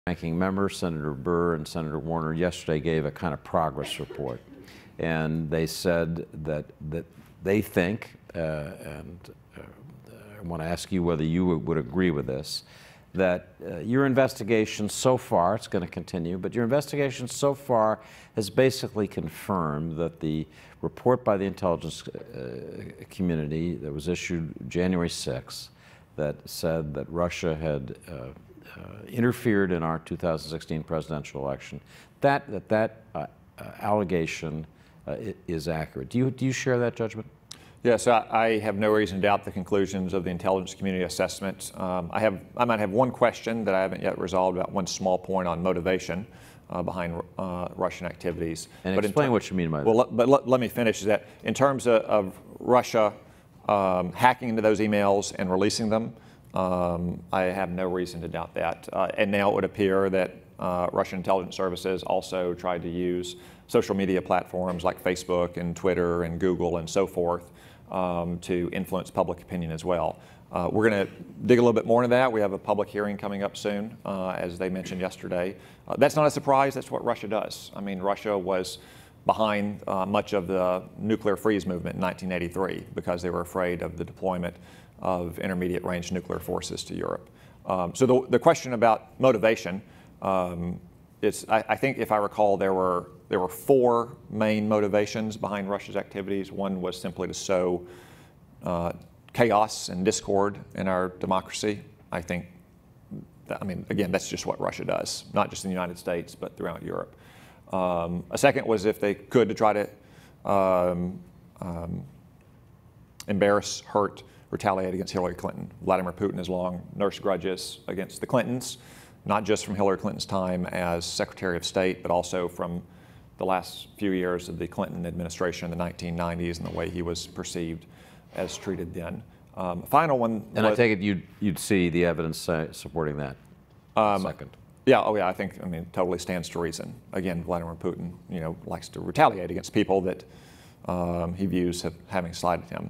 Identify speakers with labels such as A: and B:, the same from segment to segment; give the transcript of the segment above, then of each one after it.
A: Ranking member, Senator Burr and Senator Warner, yesterday gave a kind of progress report. And they said that they think, and I want to ask you whether you would agree with this, that your investigation so far, it's going to continue, but your investigation so far has basically confirmed that the report by the intelligence community that was issued January 6th that said that Russia had interfered in our 2016 presidential election, that allegation is accurate. Do you share that judgment?
B: Yes, I have no reason to doubt the conclusions of the intelligence community assessment. I might have one question that I haven't yet resolved about one small point on motivation behind Russian activities.
A: And explain what you mean by that.
B: Well, but let me finish that. In terms of Russia hacking into those emails and releasing them, I have no reason to doubt that. And now it would appear that Russian intelligence services also tried to use social media platforms like Facebook and Twitter and Google and so forth to influence public opinion as well. We're going to dig a little bit more into that. We have a public hearing coming up soon, as they mentioned yesterday. That's not a surprise. That's what Russia does. I mean, Russia was behind much of the nuclear freeze movement in 1983 because they were afraid of the deployment of intermediate range nuclear forces to Europe. So the question about motivation, I think if I recall, there were 4 main motivations behind Russia's activities. One was simply to sow chaos and discord in our democracy. I mean, again, that's just what Russia does, not just in the United States, but throughout Europe. A second was, if they could, to try to embarrass, hurt, retaliate against Hillary Clinton. Vladimir Putin has long nursed grudges against the Clintons, not just from Hillary Clinton's time as Secretary of State, but also from the last few years of the Clinton administration in the 1990s and the way he was perceived as treated then. Final one.
A: And I take it you'd see the evidence supporting that. Second.
B: Yeah. Oh, yeah. I mean, it totally stands to reason. Again, Vladimir Putin, likes to retaliate against people that he views having slighted him.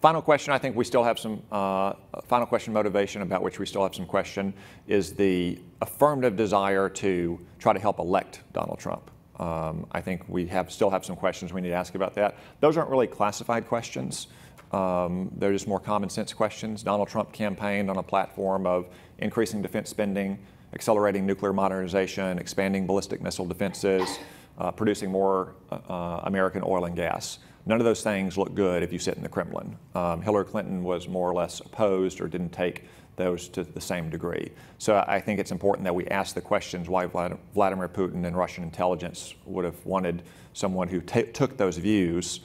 B: Final question. I think we still have some final question motivation about which we still have some question is the affirmative desire to try to help elect Donald Trump. I think we still have some questions we need to ask about that. Those aren't really classified questions. They're just more common sense questions. Donald Trump campaigned on a platform of increasing defense spending, accelerating nuclear modernization, expanding ballistic missile defenses, producing more American oil and gas. None of those things look good if you sit in the Kremlin. Hillary Clinton was more or less opposed or didn't take those to the same degree. So I think it's important that we ask the questions why Vladimir Putin and Russian intelligence would have wanted someone who took those views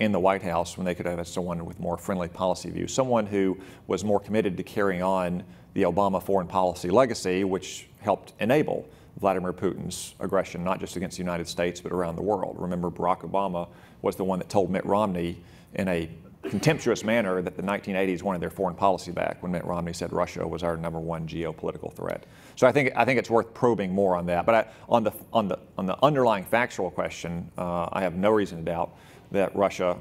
B: in the White House when they could have had someone with more friendly policy views, someone who was more committed to carrying on the Obama foreign policy legacy, which helped enable Vladimir Putin's aggression, not just against the United States, but around the world. Remember, Barack Obama was the one that told Mitt Romney in a contemptuous manner that the 1980s wanted their foreign policy back when Mitt Romney said Russia was our #1 geopolitical threat. So I think it's worth probing more on that. But on the underlying factual question, I have no reason to doubt that Russia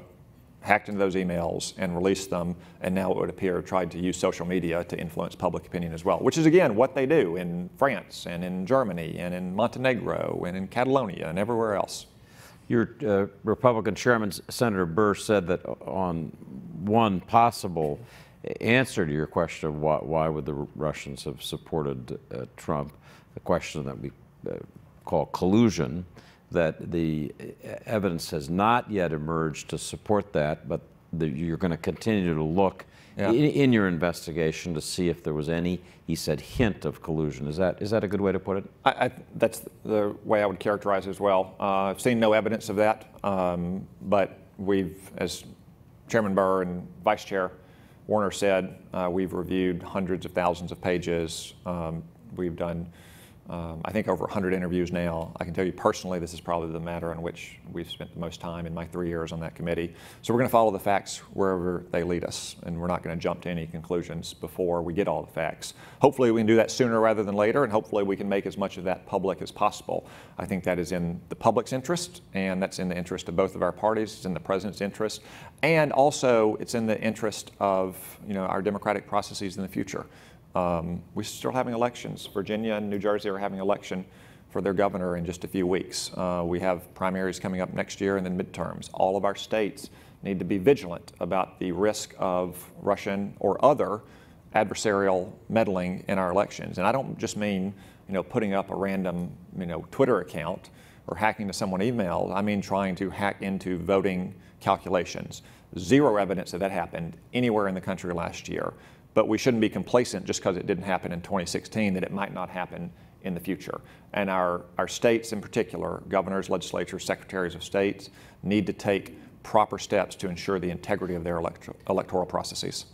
B: hacked into those emails and released them, and now it would appear tried to use social media to influence public opinion as well, which is, again, what they do in France and in Germany and in Montenegro and in Catalonia and everywhere else.
A: Your Republican chairman, Senator Burr, said that on one possible answer to your question of why would the Russians have supported Trump, the question that we call collusion, that the evidence has not yet emerged to support that, but you're going to continue to look in your investigation to see if there was any, he said, hint of collusion. Is that a good way to put it?
B: That's the way I would characterize it as well. I've seen no evidence of that, but we've, as Chairman Burr and Vice Chair Warner said, we've reviewed hundreds of thousands of pages. We've done I think over 100 interviews now. I can tell you personally, this is probably the matter on which we've spent the most time in my 3 years on that committee. So we're going to follow the facts wherever they lead us, and we're not going to jump to any conclusions before we get all the facts. Hopefully we can do that sooner rather than later, and hopefully we can make as much of that public as possible. I think that is in the public's interest, and that's in the interest of both of our parties. It's in the President's interest, and also it's in the interest of our democratic processes in the future. We're still having elections. Virginia and New Jersey are having election for their governor in just a few weeks. We have primaries coming up next year and then midterms. All of our states need to be vigilant about the risk of Russian or other adversarial meddling in our elections. And I don't just mean, putting up a random, Twitter account or hacking to someone's email. I mean trying to hack into voting calculations. Zero evidence that that happened anywhere in the country last year. But we shouldn't be complacent just because it didn't happen in 2016 that it might not happen in the future. And our states in particular, governors, legislatures, secretaries of states, need to take proper steps to ensure the integrity of their electoral processes.